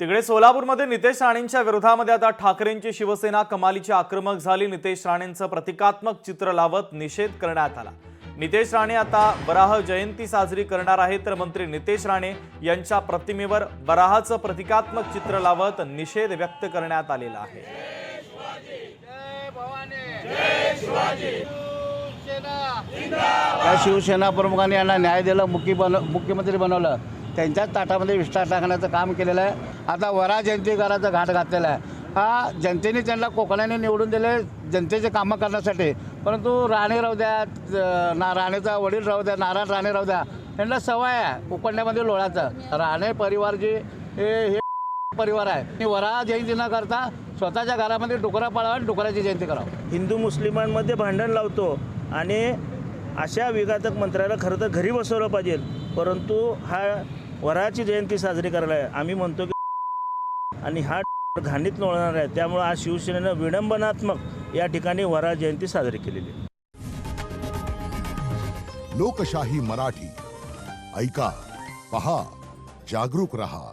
तिकडे सोलापूरमध्ये नितेश राणेंच्या विरोधामध्ये आता ठाकरेंची शिवसेना कमालीची आक्रमक झाली। नितेश राणेंचं प्रतिकात्मक चित्र लावत निषेध करण्यात आला। नितेश राणे आता वराह जयंती साजरी करणार आहेत, तर मंत्री नितेश राणे यांच्या प्रतिमेवर वराहाचं प्रतिकात्मक चित्र लावत निषेध व्यक्त करण्यात आलेला आहे। या शिवसेना प्रमुखांनी यांना न्याय दिला, मुख्यमंत्री बनवलं, त्यांच्याच ताटामध्ये विस्तार टाकण्याचं काम केलेलं आहे। आता वराह जयंती करायचा घाट घातलेला आहे। हा जनतेने त्यांना कोकणाने निवडून दिले जनतेचे कामं करण्यासाठी, परंतु राणे राहू द्या, राणेचा वडील राहू द्या, नारायण राणे राहू द्या, यांना सवय आहे उकडण्यामध्ये लोळाचं। राणे परिवार जे हे परिवार आहे, वराह जयंती न करता स्वतःच्या घरामध्ये डुकरा पाळावा आणि डुकराची जयंती करावं। हिंदू मुस्लिमांमध्ये भांडण लावतो आणि अशा विघातक मंत्र्याला खरं तर घरी बसवलं पाहिजे, परंतु हा वराहाची जयंती साजरी करायला आहे आम्ही म्हणतो की, आणि हा घाणीत लोळणार आहे। त्यामुळे आज शिवसेनेनं विडंबनात्मक या ठिकाणी वराह जयंती साजरी केलेली आहे। लोकशाही मराठी ऐका, पहा, जागरूक रहा।